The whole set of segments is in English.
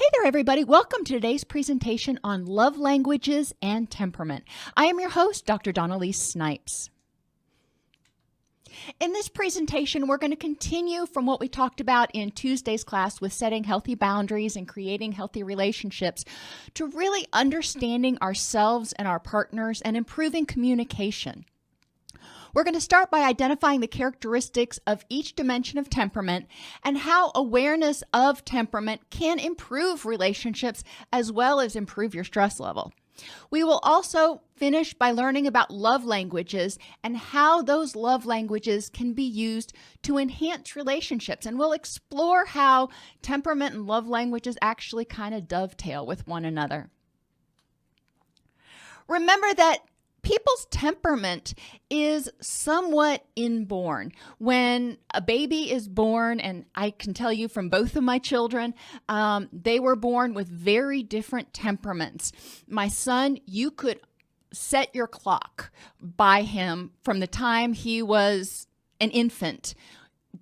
Hey there, everybody. Welcome to today's presentation on love languages and temperament. I am your host, Dr. Dawn-Elise Snipes. In this presentation, we're going to continue from what we talked about in Tuesday's class with setting healthy boundaries and creating healthy relationships to really understanding ourselves and our partners and improving communication. We're going to start by identifying the characteristics of each dimension of temperament and how awareness of temperament can improve relationships as well as improve your stress level. We will also finish by learning about love languages and how those love languages can be used to enhance relationships. And we'll explore how temperament and love languages actually kind of dovetail with one another. Remember that people's temperament is somewhat inborn. When a baby is born, and I can tell you from both of my children, they were born with very different temperaments. My son, you could set your clock by him from the time he was an infant,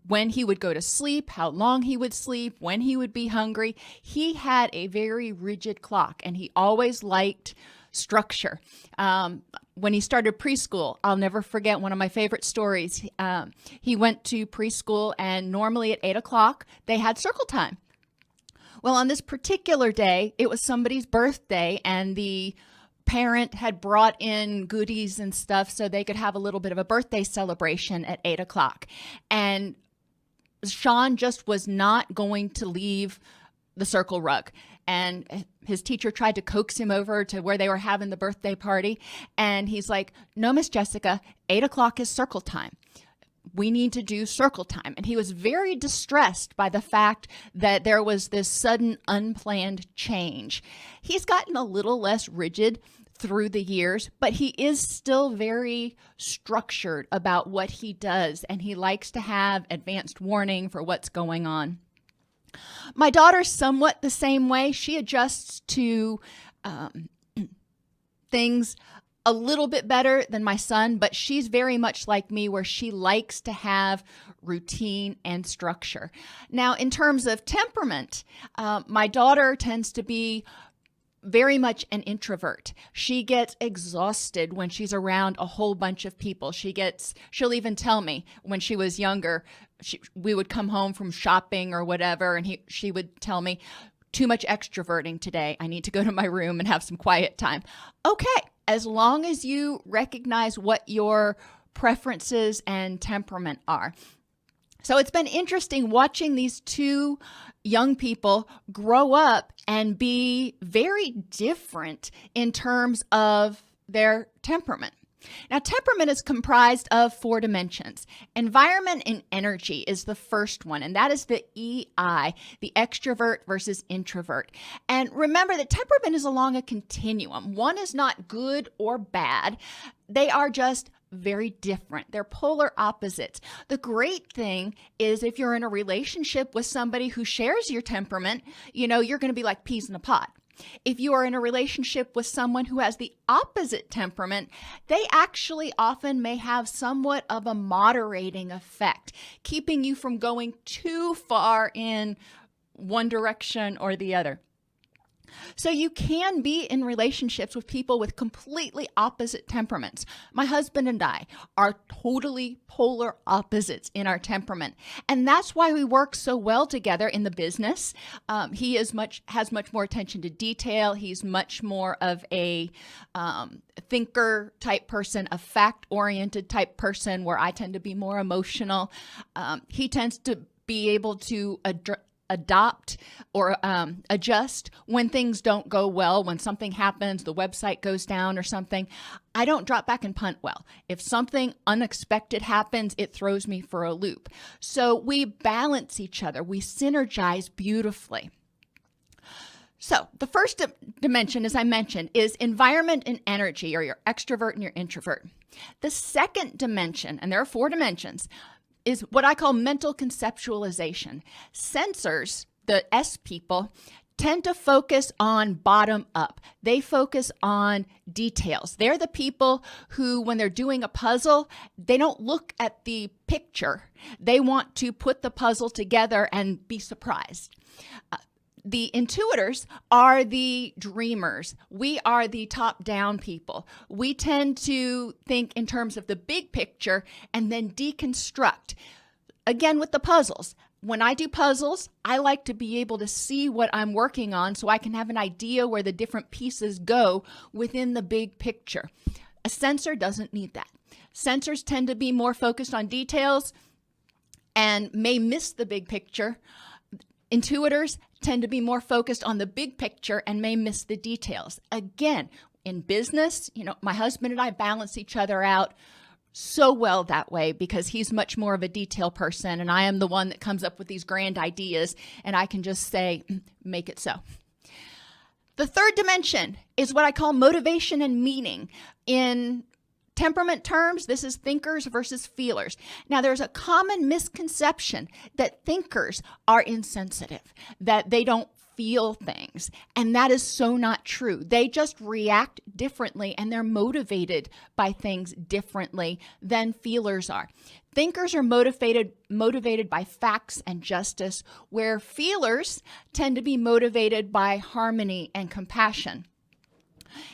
when he would go to sleep, how long he would sleep, when he would be hungry. He had a very rigid clock, and he always liked structure. When he started preschool, I'll never forget one of my favorite stories. He went to preschool, and normally at 8 o'clock, they had circle time. Well, on this particular day, it was somebody's birthday, and the parent had brought in goodies and stuff so they could have a little bit of a birthday celebration at 8 o'clock. And Sean just was not going to leave the circle rug. And his teacher tried to coax him over to where they were having the birthday party. And he's like, "No, Miss Jessica, 8 o'clock is circle time. We need to do circle time." And he was very distressed by the fact that there was this sudden unplanned change. He's gotten a little less rigid through the years, but he is still very structured about what he does. And he likes to have advanced warning for what's going on. My daughter's somewhat the same way. She adjusts to things a little bit better than my son, but she's very much like me where she likes to have routine and structure. Now, in terms of temperament, my daughter tends to be very much an introvert. She gets exhausted when she's around a whole bunch of people. She'll even tell me when she was younger, we would come home from shopping or whatever, and she would tell me, "Too much extroverting today. I need to go to my room and have some quiet time." Okay, as long as you recognize what your preferences and temperament are. So it's been interesting watching these two young people grow up and be very different in terms of their temperament. Now, temperament is comprised of 4 dimensions. Environment and energy is the first one, and that is the EI, the extrovert versus introvert. And remember that temperament is along a continuum. One is not good or bad. They are just very different. They're polar opposites. The great thing is if you're in a relationship with somebody who shares your temperament, you're going to be like peas in a pod. If you are in a relationship with someone who has the opposite temperament, they actually often may have somewhat of a moderating effect, keeping you from going too far in one direction or the other. So you can be in relationships with people with completely opposite temperaments. My husband and I are totally polar opposites in our temperament. And that's why we work so well together in the business. He has much more attention to detail. He's much more of a thinker type person, a fact-oriented type person, where I tend to be more emotional. He tends to be able to adopt or adjust when things don't go well. When something happens, the website goes down or something, I don't drop back and punt well. If something unexpected happens, it throws me for a loop. So we balance each other. We synergize beautifully. So the first dimension, as I mentioned, is environment and energy, or your extrovert and your introvert. The second dimension, and there are 4 dimensions, is what I call mental conceptualization. Sensors, the S people, tend to focus on bottom up. They focus on details. They're the people who, when they're doing a puzzle, they don't look at the picture. They want to put the puzzle together and be surprised. The intuitors are the dreamers. We are the top-down people. We tend to think in terms of the big picture and then deconstruct. Again, with the puzzles. When I do puzzles, I like to be able to see what I'm working on so I can have an idea where the different pieces go within the big picture. A sensor doesn't need that. Sensors tend to be more focused on details and may miss the big picture. Intuitors tend to be more focused on the big picture and may miss the details. Again, in business, my husband and I balance each other out so well that way because he's much more of a detail person and I am the one that comes up with these grand ideas and I can just say, make it so. The third dimension is what I call motivation and meaning. In temperament terms, this is thinkers versus feelers. Now, there's a common misconception that thinkers are insensitive, that they don't feel things, and that is so not true. They just react differently, and they're motivated by things differently than feelers are. Thinkers are motivated by facts and justice, where feelers tend to be motivated by harmony and compassion.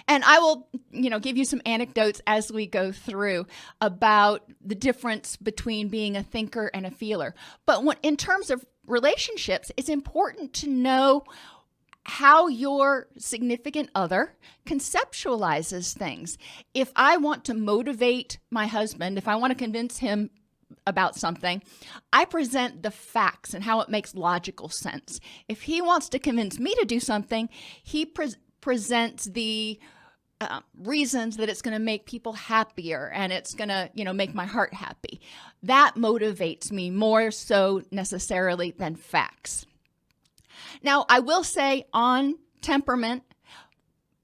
And I will, give you some anecdotes as we go through about the difference between being a thinker and a feeler. But in terms of relationships, it's important to know how your significant other conceptualizes things. If I want to motivate my husband, if I want to convince him about something, I present the facts and how it makes logical sense. If he wants to convince me to do something, he presents the reasons that it's going to make people happier and it's going to, make my heart happy. That motivates me more so necessarily than facts. Now, I will say on temperament,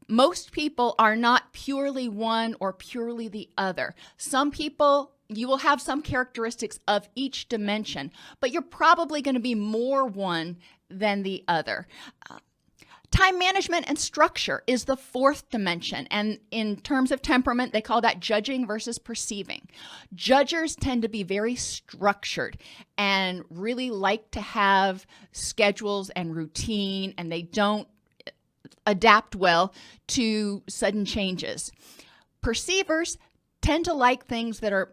most people are not purely one or purely the other. Some people, you will have some characteristics of each dimension, but you're probably going to be more one than the other. Time management and structure is the fourth dimension. And in terms of temperament, they call that judging versus perceiving. Judgers tend to be very structured and really like to have schedules and routine, and they don't adapt well to sudden changes. Perceivers tend to like things that are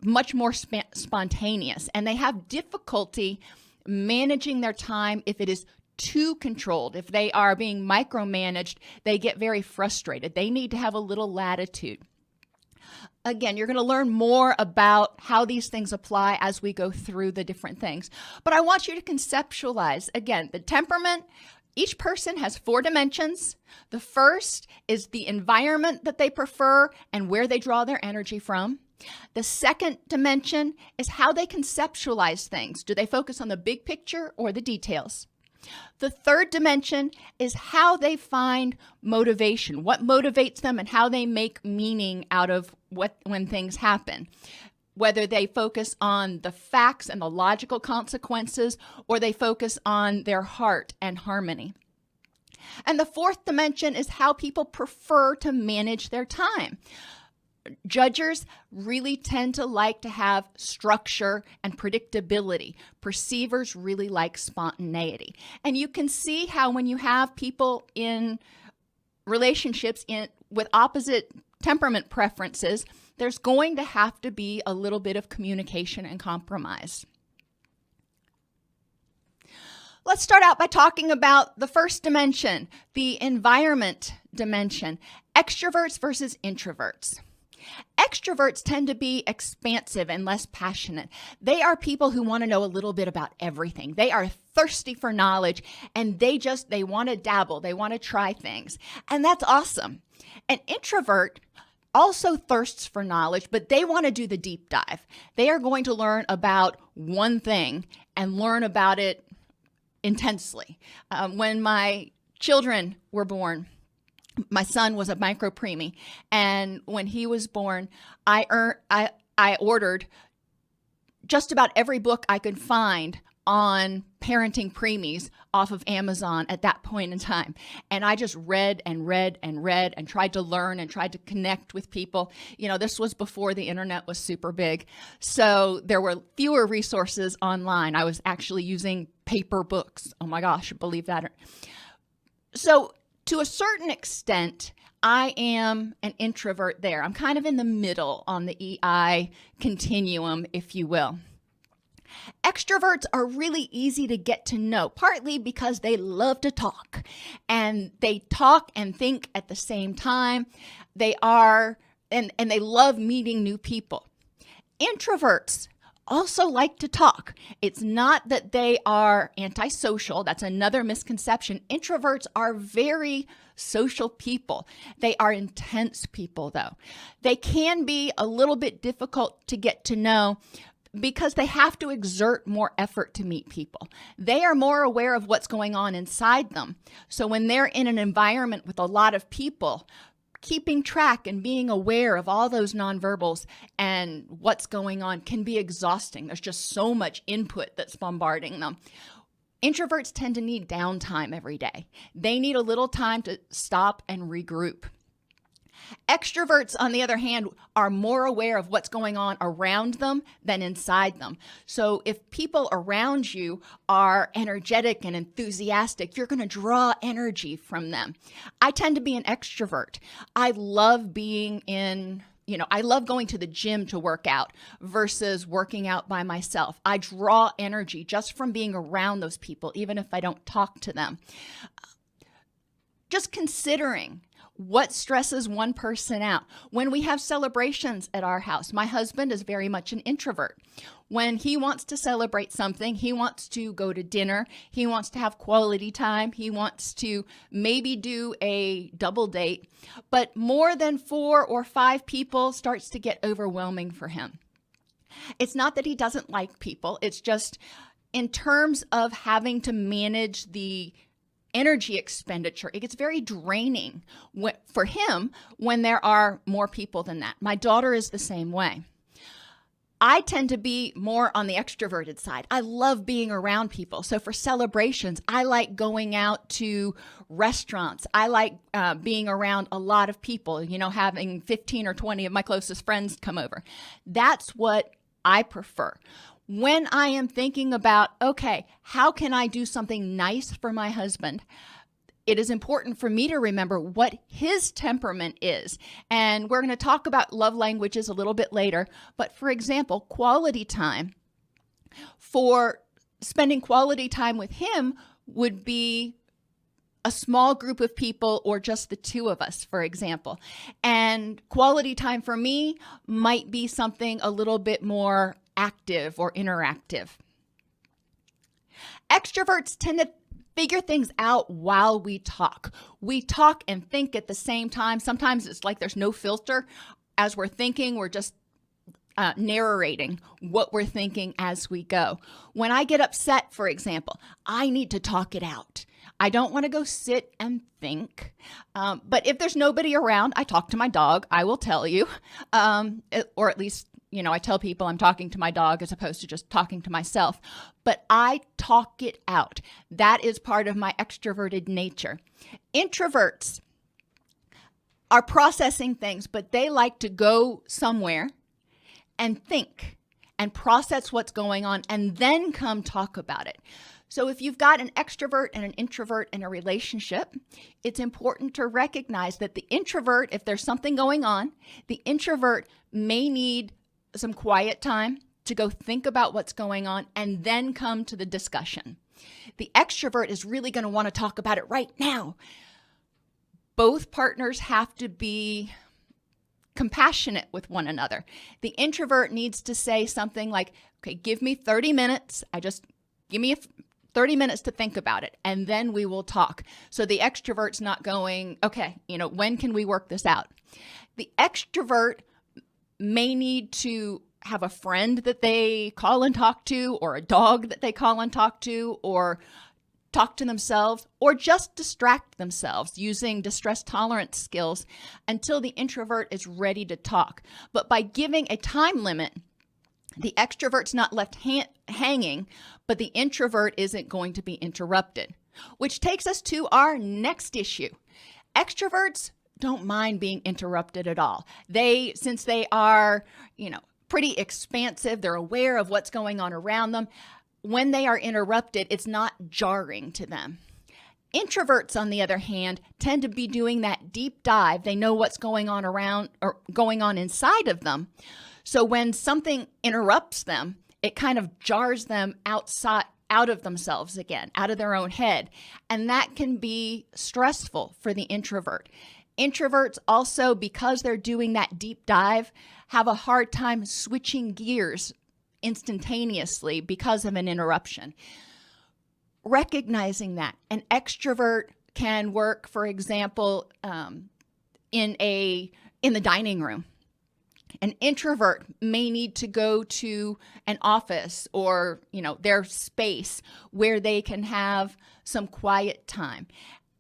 much more spontaneous, and they have difficulty managing their time if it is too controlled. If they are being micromanaged, they get very frustrated. They need to have a little latitude. Again, you're going to learn more about how these things apply as we go through the different things. But I want you to conceptualize, again, the temperament. Each person has 4 dimensions. The first is the environment that they prefer and where they draw their energy from. The second dimension is how they conceptualize things. Do they focus on the big picture or the details? The third dimension is how they find motivation, what motivates them and how they make meaning out of when things happen. Whether they focus on the facts and the logical consequences, or they focus on their heart and harmony. And the fourth dimension is how people prefer to manage their time. Judgers really tend to like to have structure and predictability. Perceivers really like spontaneity. And you can see how when you have people in relationships with opposite temperament preferences, there's going to have to be a little bit of communication and compromise. Let's start out by talking about the first dimension, the environment dimension, extroverts versus introverts. Extroverts tend to be expansive and less passionate. They are people who want to know a little bit about everything. They are thirsty for knowledge, and they want to dabble. They want to try things, and that's awesome. An introvert also thirsts for knowledge, but they want to do the deep dive. They are going to learn about one thing and learn about it intensely. When my children were born, my son was a micro-preemie, and when he was born, I ordered just about every book I could find on parenting preemies off of Amazon at that point in time. And I just read and read and read and tried to learn and tried to connect with people. This was before the internet was super big. So there were fewer resources online. I was actually using paper books. Oh my gosh, believe that. So to a certain extent, I am an introvert there. I'm kind of in the middle on the EI continuum, if you will. Extroverts are really easy to get to know, partly because they love to talk and they talk and think at the same time. They love meeting new people. Introverts also like to talk. It's not that they are antisocial. That's another misconception. Introverts are very social people. They are intense people, though. They can be a little bit difficult to get to know because they have to exert more effort to meet people. They are more aware of what's going on inside them. So when they're in an environment with a lot of people, keeping track and being aware of all those nonverbals and what's going on can be exhausting. There's just so much input that's bombarding them. Introverts tend to need downtime every day. They need a little time to stop and regroup. Extroverts, on the other hand, are more aware of what's going on around them than inside them. So if people around you are energetic and enthusiastic, you're going to draw energy from them. I tend to be an extrovert. I love being I love going to the gym to work out versus working out by myself. I draw energy just from being around those people, even if I don't talk to them. Just considering what stresses one person out. When we have celebrations at our house, my husband is very much an introvert. When he wants to celebrate something, he wants to go to dinner, he wants to have quality time, he wants to maybe do a double date, but more than 4 or 5 people starts to get overwhelming for him. It's not that he doesn't like people, it's just in terms of having to manage the energy expenditure, it gets very draining for him when there are more people than that. My daughter is the same way. I tend to be more on the extroverted side. I love being around people. So for celebrations, I like going out to restaurants. I like being around a lot of people, having 15 or 20 of my closest friends come over. That's what I prefer. When I am thinking about, okay, how can I do something nice for my husband? It is important for me to remember what his temperament is. And we're going to talk about love languages a little bit later. But for example, quality time. For spending quality time with him would be a small group of people or just the two of us, for example. And quality time for me might be something a little bit more active or interactive. Extroverts tend to figure things out while we talk. We talk and think at the same time. Sometimes it's like there's no filter. As we're thinking, we're just narrating what we're thinking as we go. When I get upset, for example, I need to talk it out. I don't want to go sit and think. But if there's nobody around, I talk to my dog, I will tell you. Or at least, I tell people I'm talking to my dog as opposed to just talking to myself. But I talk it out. That is part of my extroverted nature. Introverts are processing things, but they like to go somewhere and think and process what's going on and then come talk about it. So if you've got an extrovert and an introvert in a relationship, it's important to recognize that the introvert, if there's something going on, the introvert may need some quiet time to go think about what's going on and then come to the discussion. The extrovert is really going to want to talk about it right now. Both partners have to be compassionate with one another. The introvert needs to say something like, okay, give me 30 minutes. Give me 30 minutes to think about it, and then we will talk. So the extrovert's not going, okay, when can we work this out? The extrovert may need to have a friend that they call and talk to, or a dog that they call and talk to, or talk to themselves, or just distract themselves using distress tolerance skills until the introvert is ready to talk. But by giving a time limit, The extrovert's not left hanging, but the introvert isn't going to be interrupted, which takes us to our next issue. Extroverts don't mind being interrupted at all. Since they are, pretty expansive, they're aware of what's going on around them. When they are interrupted, it's not jarring to them. Introverts, on the other hand, tend to be doing that deep dive. They know what's going on around or going on inside of them. So when something interrupts them, it kind of jars them out of themselves again, out of their own head. And that can be stressful for the introvert. Introverts also, because they're doing that deep dive, have a hard time switching gears instantaneously because of an interruption. Recognizing that an extrovert can work, for example, in the dining room. An introvert may need to go to an office or, their space where they can have some quiet time.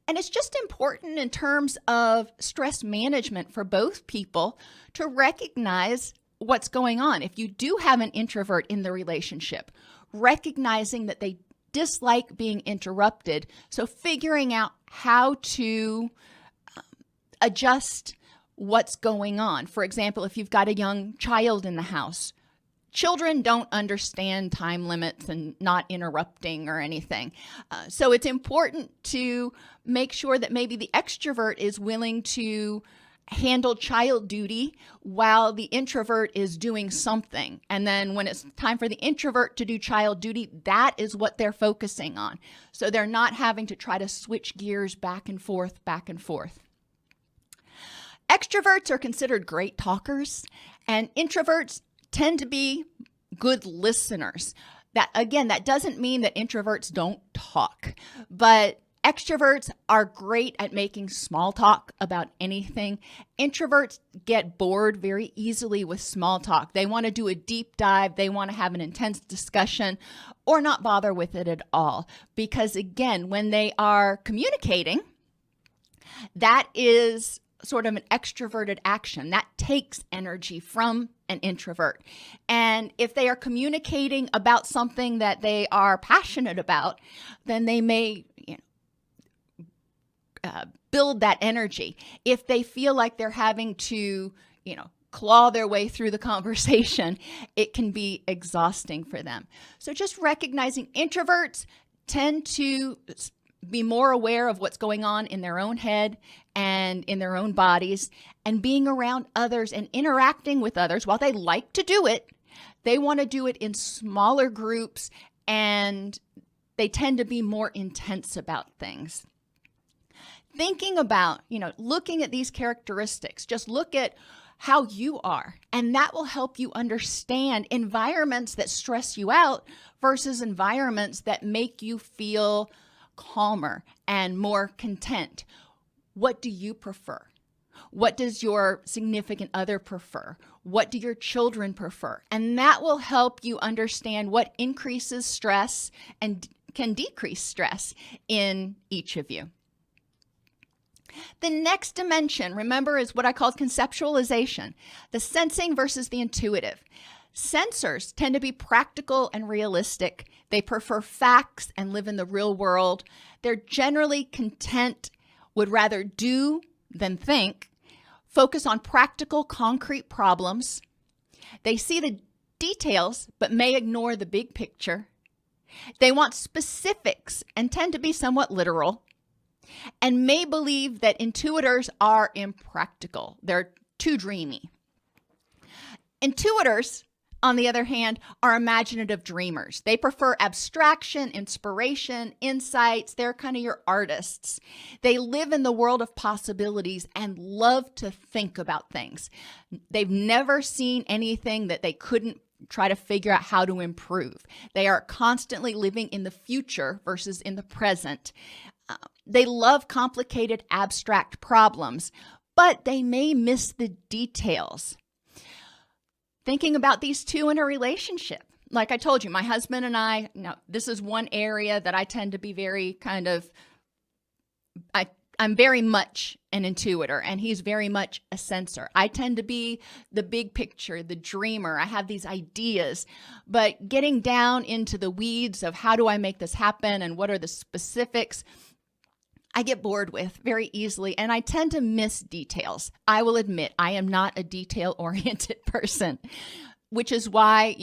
And it's just important in terms of stress management for both people to recognize what's going on. If you do have an introvert in the relationship, recognizing that they dislike being interrupted, so figuring out how to adjust what's going on. For example, if you've got a young child in the house, children don't understand time limits and not interrupting or anything. So it's important to make sure that maybe the extrovert is willing to handle child duty while the introvert is doing something. And then when it's time for the introvert to do child duty, that is what they're focusing on. So they're not having to try to switch gears back and forth, back and forth. Extroverts are considered great talkers, and introverts tend to be good listeners. That doesn't mean that introverts don't talk, but extroverts are great at making small talk about anything. Introverts get bored very easily with small talk. They want to do a deep dive. They want to have an intense discussion or not bother with it at all. Because again, when they are communicating, that is sort of an extroverted action. That takes energy from an introvert. And if they are communicating about something that they are passionate about, then they may build that energy. If they feel like they're having to, claw their way through the conversation, it can be exhausting for them. So just recognizing introverts tend to be more aware of what's going on in their own head and in their own bodies, and being around others and interacting with others. While they like to do it, they want to do it in smaller groups, and they tend to be more intense about things. Thinking about, looking at these characteristics, just look at how you are, and that will help you understand environments that stress you out versus environments that make you feel calmer and more content. What do you prefer? What does your significant other prefer? What do your children prefer? And that will help you understand what increases stress and can decrease stress in each of you. The next dimension, remember, is what I call conceptualization, the sensing versus the intuitive. Sensors tend to be practical and realistic. They prefer facts and live in the real world. They're generally content, would rather do than think, focus on practical, concrete problems. They see the details but may ignore the big picture. They want specifics and tend to be somewhat literal, and may believe that intuitors are impractical. They're too dreamy. Intuitors, on the other hand, are imaginative dreamers. They prefer abstraction, inspiration, insights. They're kind of your artists. They live in the world of possibilities and love to think about things. They've never seen anything that they couldn't try to figure out how to improve. They are constantly living in the future versus in the present. They love complicated, abstract problems, but they may miss the details. Thinking about these two in a relationship. Like I told you, my husband and I, this is one area that I tend to be very I I'm very much an intuitor, and he's very much a sensor. I tend to be the big picture, the dreamer. I have these ideas, but getting down into the weeds of how do I make this happen and what are the specifics, I get bored with very easily, and I tend to miss details. I will admit I am not a detail-oriented person, which is why,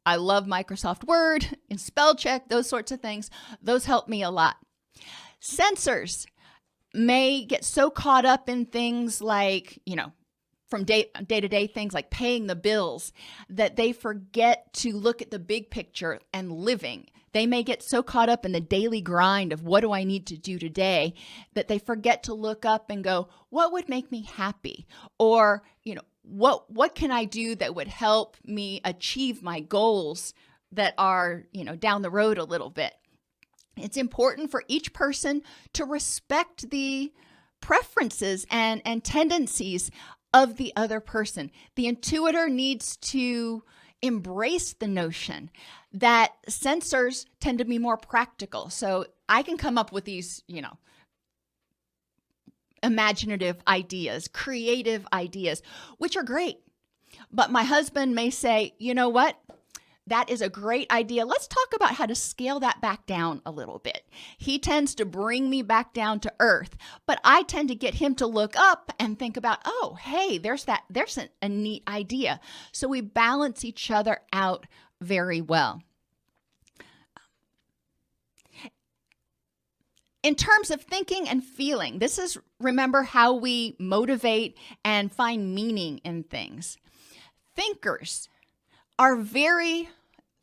I love Microsoft Word and spell check, those sorts of things. Those help me a lot. Sensors may get so caught up in things like, from day-to-day things like paying the bills, that they forget to look at the big picture and living. They may get so caught up in the daily grind of what do I need to do today that they forget to look up and go, what would make me happy? Or, what can I do that would help me achieve my goals that are, down the road a little bit? It's important for each person to respect the preferences and tendencies of the other person. The intuitor needs to embrace the notion that sensors tend to be more practical. So I can come up with these, imaginative ideas, creative ideas, which are great. But my husband may say, you know what? That is a great idea. Let's talk about how to scale that back down a little bit. He tends to bring me back down to earth, but I tend to get him to look up and think about, oh, hey, there's a neat idea. So we balance each other out very well. In terms of thinking and feeling, this is, remember, how we motivate and find meaning in things. Thinkers are very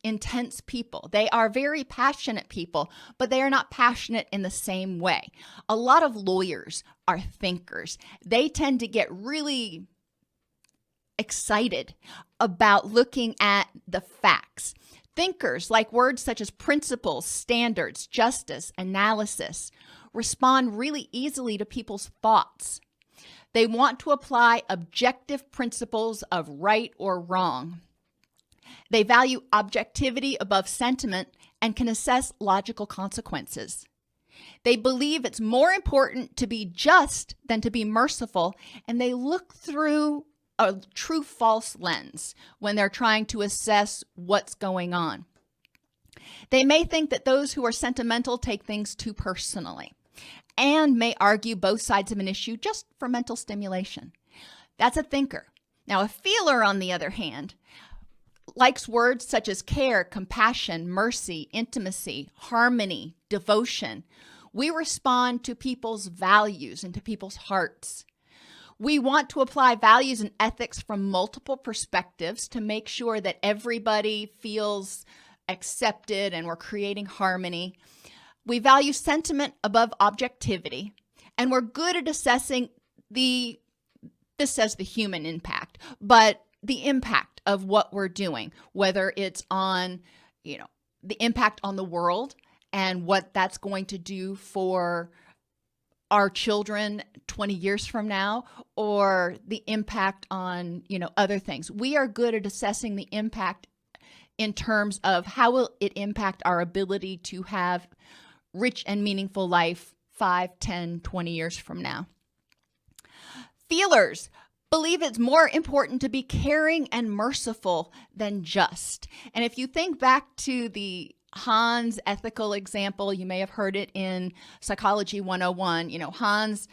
intense people. They are very passionate people, but they are not passionate in the same way. A lot of lawyers are thinkers. They tend to get really excited about looking at the facts. Thinkers like words such as principles, standards, justice, analysis, respond really easily to people's thoughts. They want to apply objective principles of right or wrong. They value objectivity above sentiment and can assess logical consequences. They believe it's more important to be just than to be merciful, and they look through a true-false lens when they're trying to assess what's going on. They may think that those who are sentimental take things too personally and may argue both sides of an issue just for mental stimulation. That's a thinker. Now, a feeler, on the other hand, likes words such as care, compassion, mercy, intimacy, harmony, devotion. We respond to people's values and to people's hearts. We want to apply values and ethics from multiple perspectives to make sure that everybody feels accepted and we're creating harmony. We value sentiment above objectivity, and we're good at assessing this says the human impact, but the impact of what we're doing, whether it's on, the impact on the world and what that's going to do for our children 20 years from now, or the impact on, other things. We are good at assessing the impact in terms of how will it impact our ability to have rich and meaningful life 5, 10, 20 years from now. Feelers believe it's more important to be caring and merciful than just. And if you think back to the Hans ethical example, you may have heard it in Psychology 101. Hans,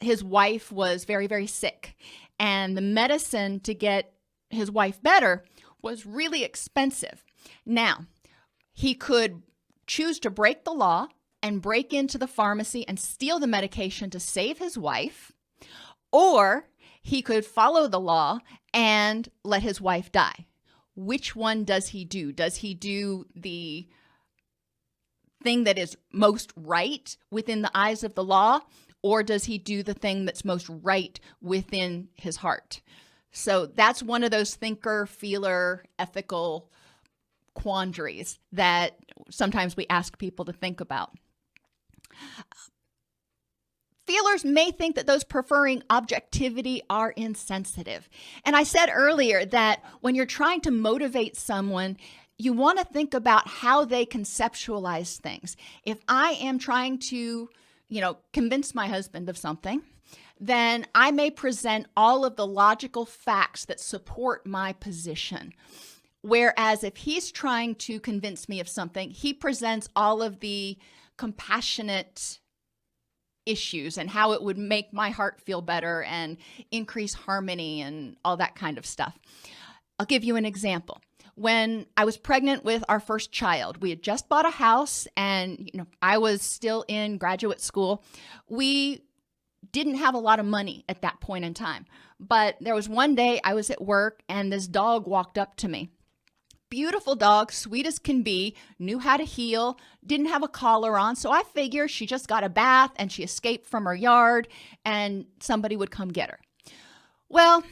his wife was very, very sick, and the medicine to get his wife better was really expensive. Now, he could choose to break the law and break into the pharmacy and steal the medication to save his wife, or he could follow the law and let his wife die. Which one does he do? Does he do the thing that is most right within the eyes of the law, or does he do the thing that's most right within his heart? So that's one of those thinker, feeler, ethical quandaries that sometimes we ask people to think about. Feelers may think that those preferring objectivity are insensitive. And I said earlier that when you're trying to motivate someone, you want to think about how they conceptualize things. If I am trying to, convince my husband of something, then I may present all of the logical facts that support my position. Whereas if he's trying to convince me of something, he presents all of the compassionate issues and how it would make my heart feel better and increase harmony and all that kind of stuff. I'll give you an example. When I was pregnant with our first child, we had just bought a house and I was still in graduate school. We didn't have a lot of money at that point in time, but there was one day I was at work and this dog walked up to me. Beautiful dog, sweet as can be, knew how to heel, didn't have a collar on. So I figured she just got a bath and she escaped from her yard and somebody would come get her. Well,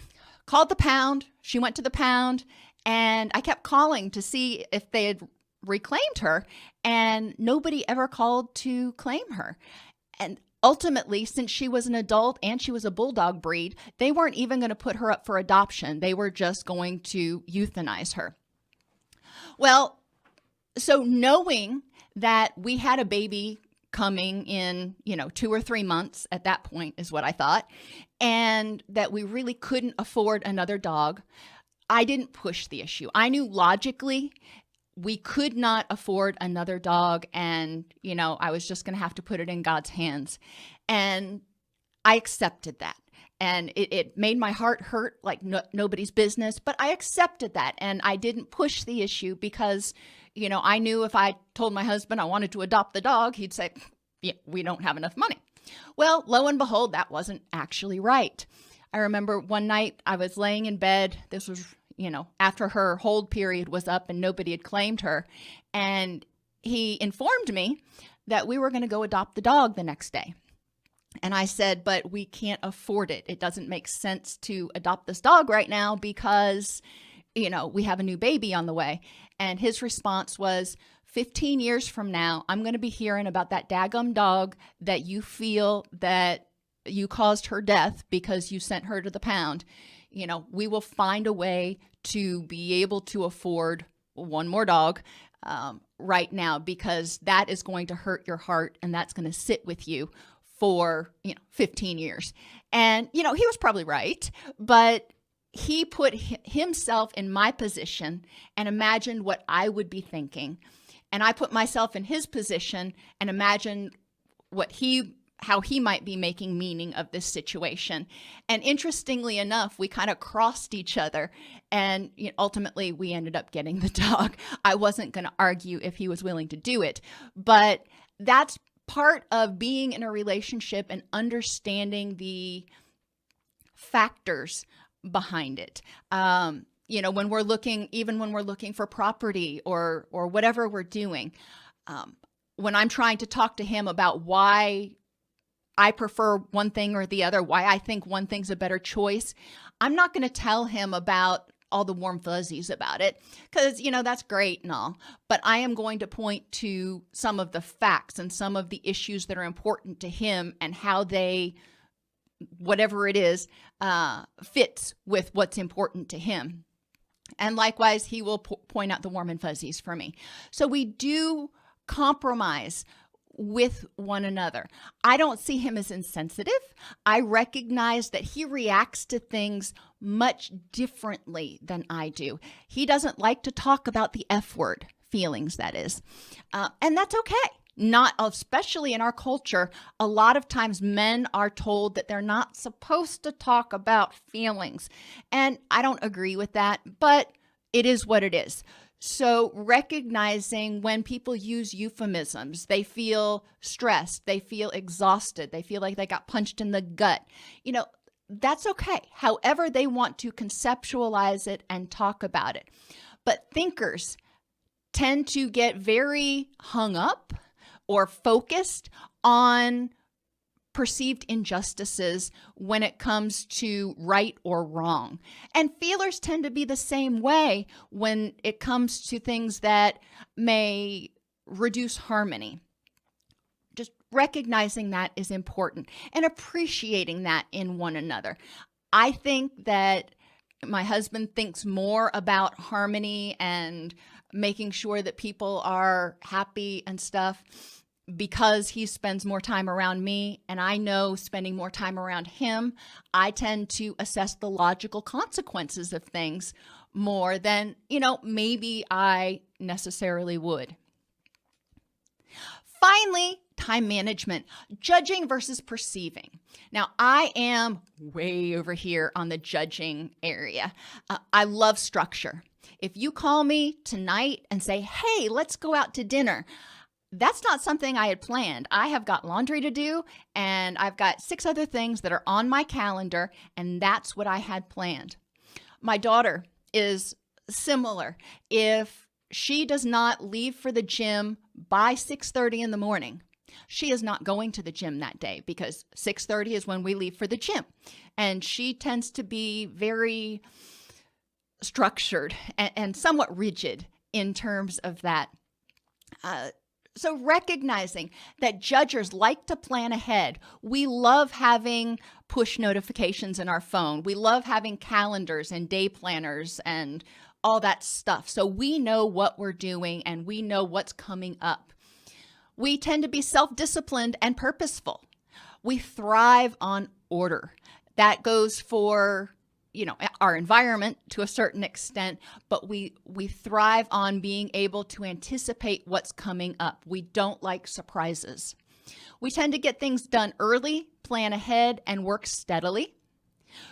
called the pound. She went to the pound and I kept calling to see if they had reclaimed her and nobody ever called to claim her. And ultimately, since she was an adult and she was a bulldog breed, they weren't even going to put her up for adoption. They were just going to euthanize her. Well, so knowing that we had a baby coming in, 2 or 3 months at that point is what I thought, and that we really couldn't afford another dog, I didn't push the issue. I knew logically we could not afford another dog and, I was just going to have to put it in God's hands. And I accepted that. And it made my heart hurt like nobody's business, but I accepted that and I didn't push the issue because, I knew if I told my husband I wanted to adopt the dog, he'd say, yeah, we don't have enough money. Well, lo and behold, that wasn't actually right. I remember one night I was laying in bed. This was, after her hold period was up and nobody had claimed her. And he informed me that we were going to go adopt the dog the next day. And I said, but we can't afford it. It doesn't make sense to adopt this dog right now because, we have a new baby on the way. And his response was, 15 years from now, I'm going to be hearing about that daggum dog that you feel that you caused her death because you sent her to the pound. We will find a way to be able to afford one more dog right now because that is going to hurt your heart and that's going to sit with you for 15 years. And he was probably right, but he put himself in my position and imagined what I would be thinking. And I put myself in his position and imagined how he might be making meaning of this situation. And interestingly enough, we kind of crossed each other and ultimately we ended up getting the dog. I wasn't going to argue if he was willing to do it, but that's part of being in a relationship and understanding the factors behind it. When we're looking for property or whatever we're doing, when I'm trying to talk to him about why I prefer one thing or the other, why I think one thing's a better choice, I'm not going to tell him about all the warm fuzzies about it because, that's great and all, but I am going to point to some of the facts and some of the issues that are important to him and how they, whatever it is, fits with what's important to him. And likewise, he will point out the warm and fuzzies for me. So we do compromise with one another. I don't see him as insensitive. I recognize that he reacts to things much differently than I do. He doesn't like to talk about the F word, feelings that is. And that's okay. Not especially in our culture. A lot of times men are told that they're not supposed to talk about feelings. And I don't agree with that, but it is what it is. So recognizing when people use euphemisms, they feel stressed, they feel exhausted, they feel like they got punched in the gut, that's okay. However they want to conceptualize it and talk about it. But thinkers tend to get very hung up or focused on perceived injustices when it comes to right or wrong. And feelers tend to be the same way when it comes to things that may reduce harmony. Just recognizing that is important and appreciating that in one another. I think that my husband thinks more about harmony and making sure that people are happy and stuff because he spends more time around me and I know spending more time around him, I tend to assess the logical consequences of things more than, maybe I necessarily would. Finally, time management, judging versus perceiving. Now, I am way over here on the judging area. I love structure. If you call me tonight and say, hey, let's go out to dinner, that's not something I had planned. I have got laundry to do, and I've got 6 other things that are on my calendar, and that's what I had planned. My daughter is similar. If she does not leave for the gym by 6:30 in the morning, she is not going to the gym that day because 6:30 is when we leave for the gym. And she tends to be very structured and somewhat rigid in terms of that. So recognizing that judgers like to plan ahead. We love having push notifications in our phone. We love having calendars and day planners and all that stuff. So we know what we're doing and we know what's coming up. We tend to be self-disciplined and purposeful. We thrive on order. That goes for our environment to a certain extent, but we thrive on being able to anticipate what's coming up. We don't like surprises. We tend to get things done early, plan ahead, and work steadily.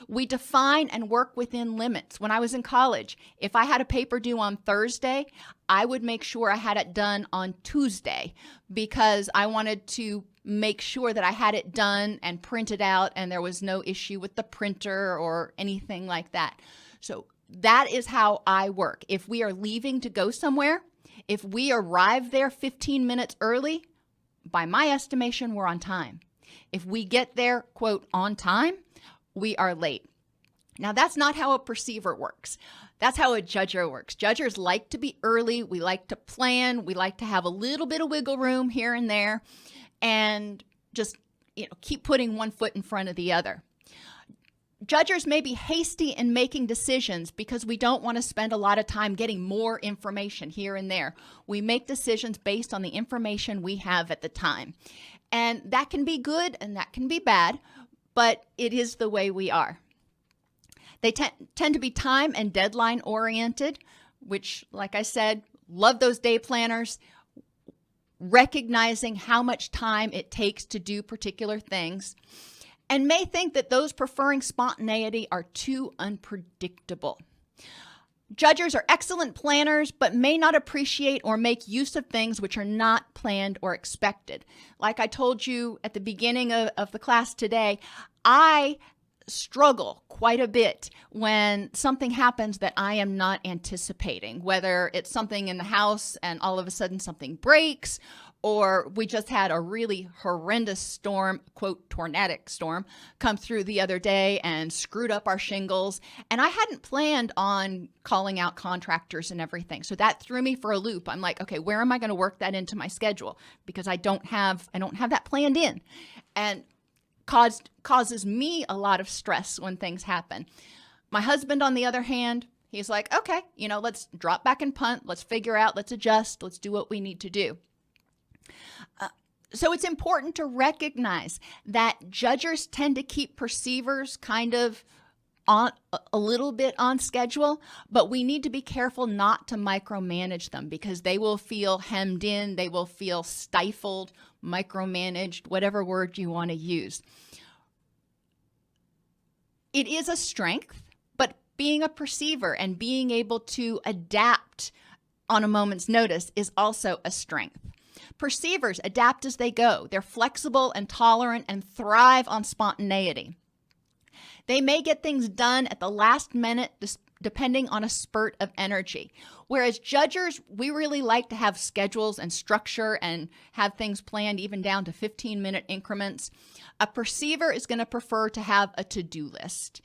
We define and work within limits. When I was in college, if I had a paper due on Thursday, I would make sure I had it done on Tuesday because I wanted to make sure that I had it done and printed out and there was no issue with the printer or anything like that. So that is how I work. If we are leaving to go somewhere, if we arrive there 15 minutes early, by my estimation, we're on time. If we get there, quote, on time, we are late. Now, that's not how a perceiver works. That's how a judger works. Judgers like to be early. We like to plan. We like to have a little bit of wiggle room here and there and just keep putting one foot in front of the other. Judgers may be hasty in making decisions because we don't want to spend a lot of time getting more information here and there. We make decisions based on the information we have at the time. And that can be good and that can be bad, but it is the way we are. They tend to be time and deadline oriented, which, like I said, love those day planners, recognizing how much time it takes to do particular things, and may think that those preferring spontaneity are too unpredictable. Judgers are excellent planners, but may not appreciate or make use of things which are not planned or expected. Like I told you at the beginning of the class today, I struggle quite a bit when something happens that I am not anticipating, whether it's something in the house and all of a sudden something breaks, or we just had a really horrendous storm, quote, tornadic storm, come through the other day and screwed up our shingles. And I hadn't planned on calling out contractors and everything. So that threw me for a loop. I'm like, okay, where am I going to work that into my schedule? Because I don't have that planned in. And causes me a lot of stress when things happen. My husband, on the other hand, he's like, okay, let's drop back and punt. Let's figure out, let's adjust. Let's do what we need to do. So it's important to recognize that judgers tend to keep perceivers kind of on a little bit on schedule, but we need to be careful not to micromanage them because they will feel hemmed in, they will feel stifled, micromanaged, whatever word you want to use. It is a strength, but being a perceiver and being able to adapt on a moment's notice is also a strength. Perceivers adapt as they go. They're flexible and tolerant and thrive on spontaneity. They may get things done at the last minute depending on a spurt of energy. Whereas judgers, we really like to have schedules and structure and have things planned even down to 15-minute increments. A perceiver is going to prefer to have a to-do list.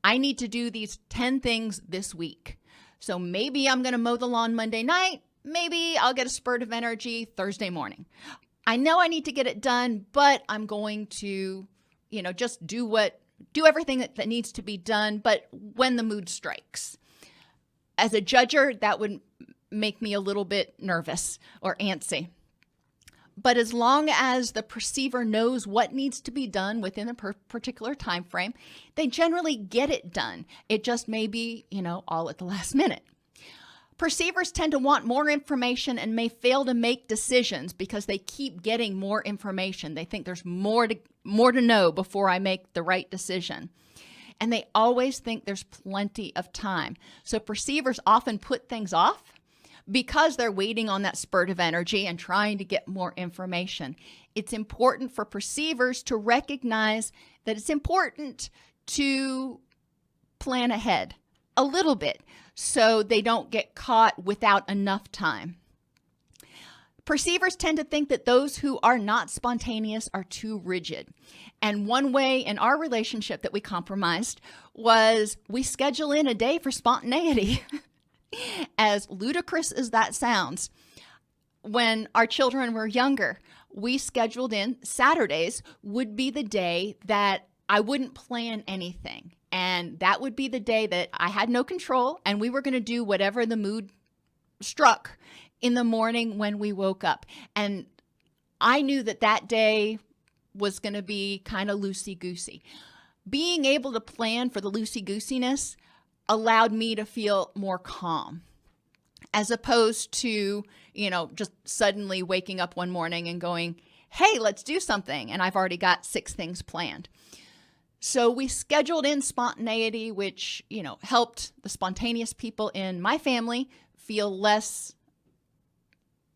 I need to do these 10 things this week. So maybe I'm going to mow the lawn Monday night. Maybe I'll get a spurt of energy Thursday morning. I know I need to get it done, but I'm going to, just do everything that needs to be done, but when the mood strikes. As a judger, that would make me a little bit nervous or antsy. But as long as the perceiver knows what needs to be done within a particular time frame, they generally get it done. It just may be, all at the last minute. Perceivers tend to want more information and may fail to make decisions because they keep getting more information. They think there's more to know before I make the right decision. And they always think there's plenty of time. So perceivers often put things off because they're waiting on that spurt of energy and trying to get more information. It's important for perceivers to recognize that it's important to plan ahead a little bit so they don't get caught without enough time. Perceivers tend to think that those who are not spontaneous are too rigid. And one way in our relationship that we compromised was we schedule in a day for spontaneity. As ludicrous as that sounds, when our children were younger, we scheduled in Saturdays would be the day that I wouldn't plan anything. And that would be the day that I had no control, and we were going to do whatever the mood struck in the morning when we woke up. And I knew that day was going to be kind of loosey-goosey. Being able to plan for the loosey-goosiness allowed me to feel more calm, as opposed to, just suddenly waking up one morning and going, hey, let's do something. And I've already got 6 things planned. So we scheduled in spontaneity, which, helped the spontaneous people in my family feel less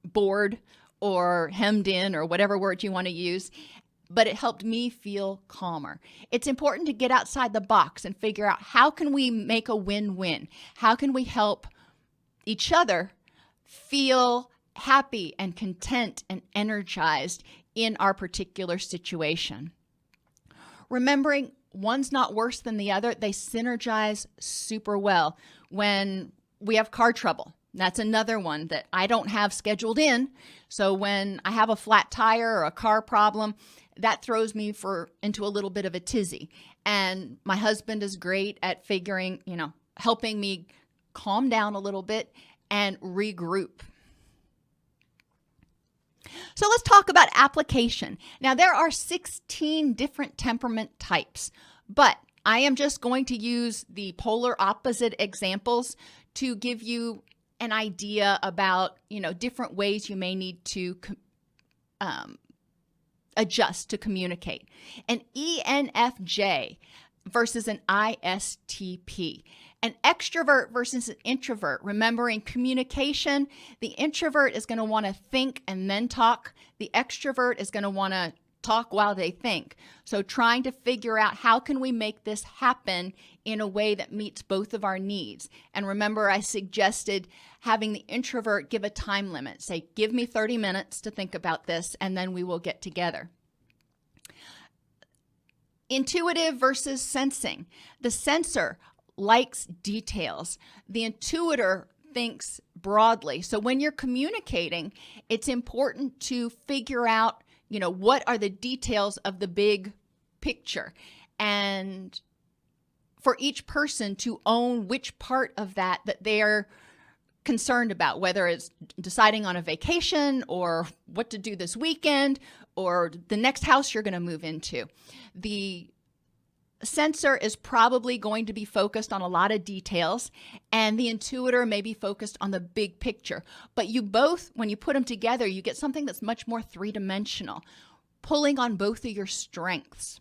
bored or hemmed in or whatever word you want to use. But it helped me feel calmer. It's important to get outside the box and figure out how can we make a win-win? How can we help each other feel happy and content and energized in our particular situation? Remembering one's not worse than the other, they synergize super well. When we have car trouble, that's another one that I don't have scheduled in. So when I have a flat tire or a car problem, that throws me into a little bit of a tizzy. And my husband is great at helping me calm down a little bit and regroup. So let's talk about application. Now, there are 16 different temperament types, but I am just going to use the polar opposite examples to give you an idea about, different ways you may need to adjust to communicate. An ENFJ versus an ISTP. An extrovert versus an introvert. Remember, in communication, the introvert is going to want to think and then talk. The extrovert is going to want to talk while they think. So trying to figure out how can we make this happen in a way that meets both of our needs. And remember, I suggested having the introvert give a time limit. Say, give me 30 minutes to think about this, and then we will get together. Intuitive versus sensing. The sensor likes details. The intuitor thinks broadly. So when you're communicating, it's important to figure out, what are the details of the big picture, and for each person to own which part of that they're concerned about, whether it's deciding on a vacation or what to do this weekend or the next house you're going to move into. The sensor is probably going to be focused on a lot of details, and the intuitor may be focused on the big picture. But you both, when you put them together, you get something that's much more three-dimensional, pulling on both of your strengths.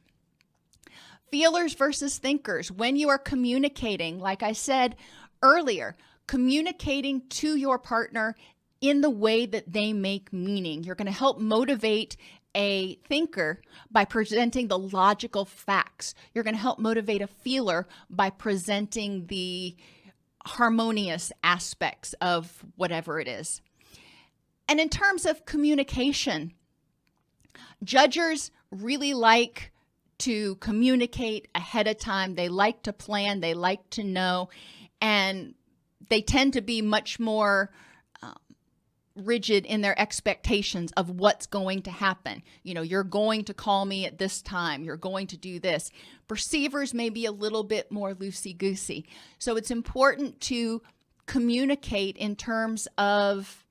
Feelers versus thinkers. When you are communicating, like I said earlier, communicating to your partner in the way that they make meaning. You're going to help motivate a thinker by presenting the logical facts. You're going to help motivate a feeler by presenting the harmonious aspects of whatever it is. And in terms of communication, judgers really like to communicate ahead of time. They like to plan, they like to know, and they tend to be much more rigid in their expectations of what's going to happen. You're going to call me at this time. You're going to do this. Perceivers may be a little bit more loosey-goosey. So it's important to communicate in terms of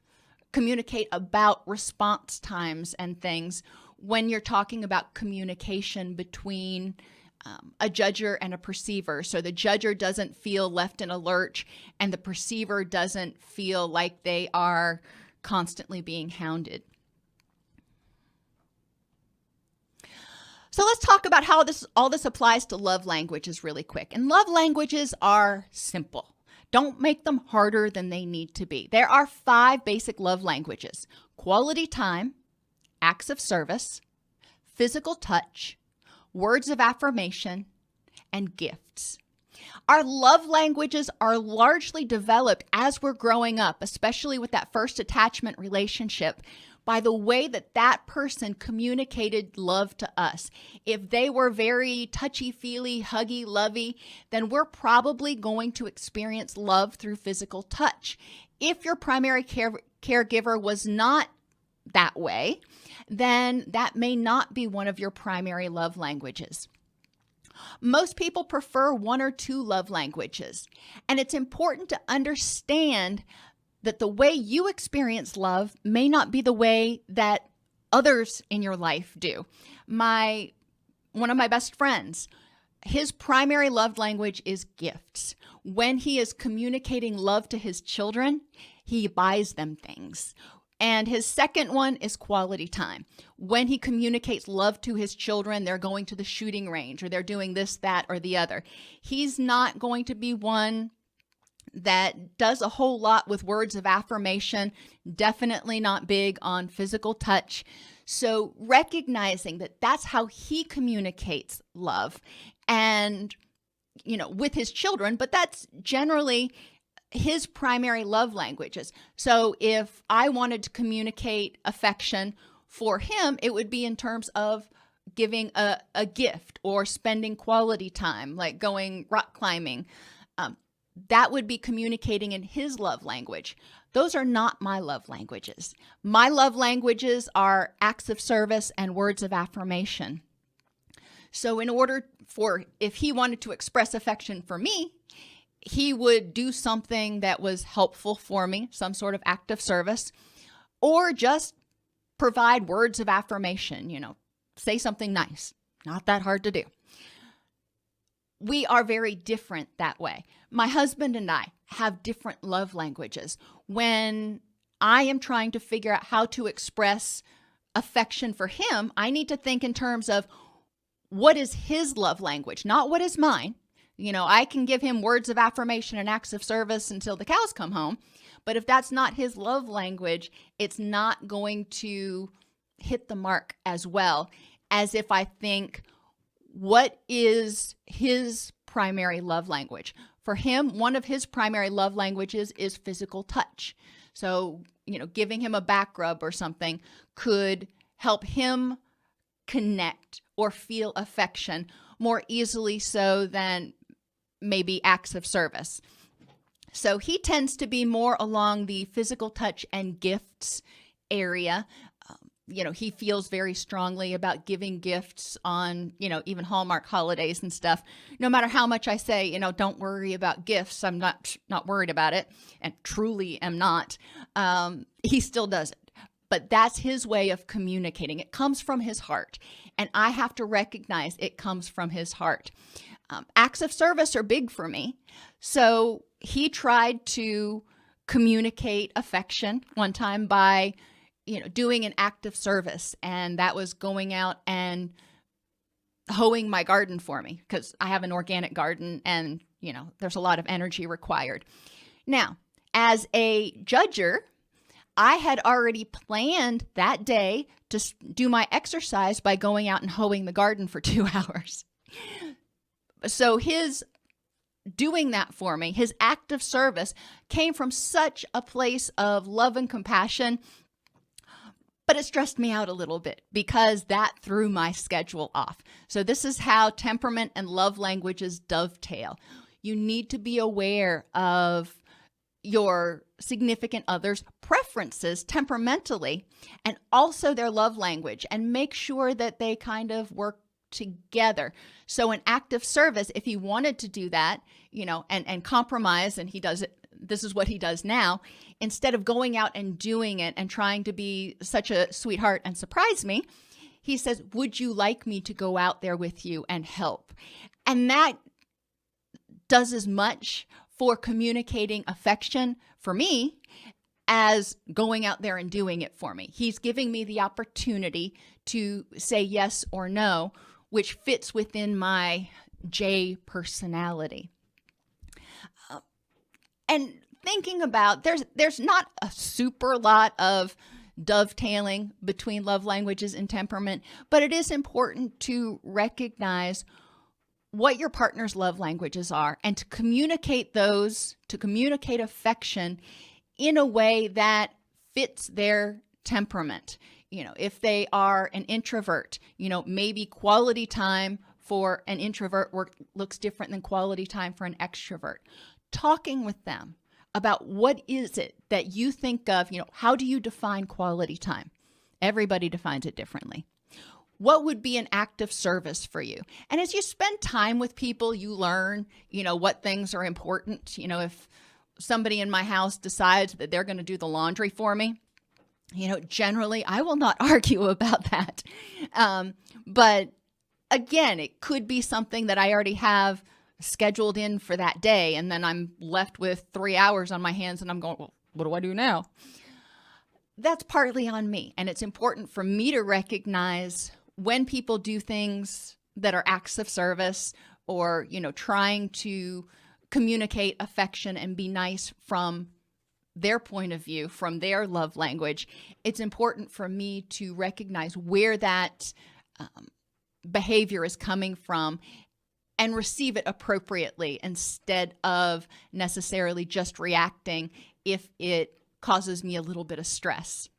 communicate about response times and things when you're talking about communication between a judger and a perceiver. So the judger doesn't feel left in a lurch and the perceiver doesn't feel like they are constantly being hounded. So let's talk about how all this applies to love languages really quick. And love languages are simple. Don't make them harder than they need to be. There are 5 basic love languages: quality time, acts of service, physical touch, words of affirmation, and gifts. Our love languages are largely developed as we're growing up, especially with that first attachment relationship, by the way that that person communicated love to us. If they were very touchy-feely, huggy-lovey, then we're probably going to experience love through physical touch. If your primary caregiver was not that way, then that may not be one of your primary love languages. Most people prefer 1 or 2 love languages, and it's important to understand that the way you experience love may not be the way that others in your life do. One of my best friends, his primary love language is gifts. When he is communicating love to his children, he buys them things. And his second one is quality time. When he communicates love to his children, they're going to the shooting range or they're doing this, that, or the other. He's not going to be one that does a whole lot with words of affirmation, definitely not big on physical touch. So recognizing that that's how he communicates love and, with his children, but that's generally his primary love languages. So if I wanted to communicate affection for him, it would be in terms of giving a gift or spending quality time, like going rock climbing. That would be communicating in his love language. Those are not my love languages. My love languages are acts of service and words of affirmation. So in order if he wanted to express affection for me, he would do something that was helpful for me, some sort of act of service, or just provide words of affirmation, say something nice. Not that hard to do. We are very different that way. My husband and I have different love languages. When I am trying to figure out how to express affection for him, I need to think in terms of what is his love language, not what is mine. I can give him words of affirmation and acts of service until the cows come home. But if that's not his love language, it's not going to hit the mark as well as if I think, what is his primary love language? For him, one of his primary love languages is physical touch. So, giving him a back rub or something could help him connect or feel affection more easily so than maybe acts of service. So he tends to be more along the physical touch and gifts area. He feels very strongly about giving gifts on, even Hallmark holidays and stuff. No matter how much I say, don't worry about gifts, I'm not worried about it, and truly am not. He still does it. But that's his way of communicating. It comes from his heart, and I have to recognize it comes from his heart. Acts of service are big for me. So he tried to communicate affection one time by doing an act of service, and that was going out and hoeing my garden for me because I have an organic garden and, there's a lot of energy required. Now, as a judger, I had already planned that day to do my exercise by going out and hoeing the garden for 2 hours. So his doing that for me, his act of service, came from such a place of love and compassion. But it stressed me out a little bit because that threw my schedule off. So this is how temperament and love languages dovetail. You need to be aware of your significant other's preferences temperamentally and also their love language, and make sure that they kind of work together. So an act of service, if he wanted to do that, and compromise, and he does it this is what he does now. Instead of going out and doing it and trying to be such a sweetheart and surprise me, he says, would you like me to go out there with you and help? And that does as much for communicating affection for me as going out there and doing it for me. He's giving me the opportunity to say yes or no, which fits within my J personality. And thinking about, there's not a super lot of dovetailing between love languages and temperament, but it is important to recognize what your partner's love languages are and to communicate those, to communicate affection in a way that fits their temperament. You know, if they are an introvert, you know, maybe quality time for an introvert looks different than quality time for an extrovert. Talking with them about what is it that you think of, you know, how do you define quality time? Everybody defines it differently. What would be an act of service for you? And as you spend time with people, you learn, you know, what things are important. You know, if somebody in my house decides that they're going to do the laundry for me, you know, generally I will not argue about that. But again, it could be something that I already have scheduled in for that day. And then I'm left with 3 hours on my hands and I'm going, well, what do I do now? That's partly on me. And it's important for me to recognize when people do things that are acts of service or, you know, trying to communicate affection and be nice from their point of view, from their love language. It's important for me to recognize where that behavior is coming from and receive it appropriately instead of necessarily just reacting if it causes me a little bit of stress.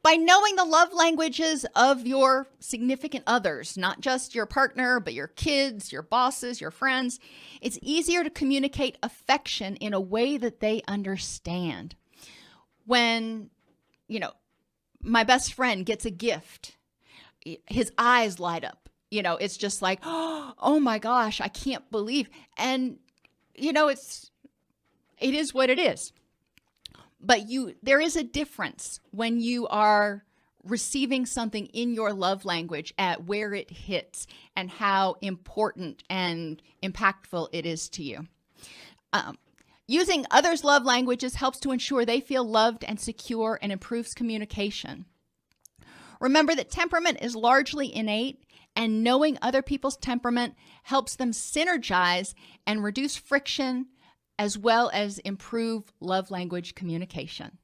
By knowing the love languages of your significant others, not just your partner, but your kids, your bosses, your friends, it's easier to communicate affection in a way that they understand. When, you know, my best friend gets a gift, his eyes light up. You know, it's just like, oh my gosh, I can't believe. And, you know, it is what it is. But there is a difference when you are receiving something in your love language at where it hits and how important and impactful it is to you. Using others' love languages helps to ensure they feel loved and secure and improves communication. Remember that temperament is largely innate, and knowing other people's temperament helps them synergize and reduce friction, as well as improve love language communication.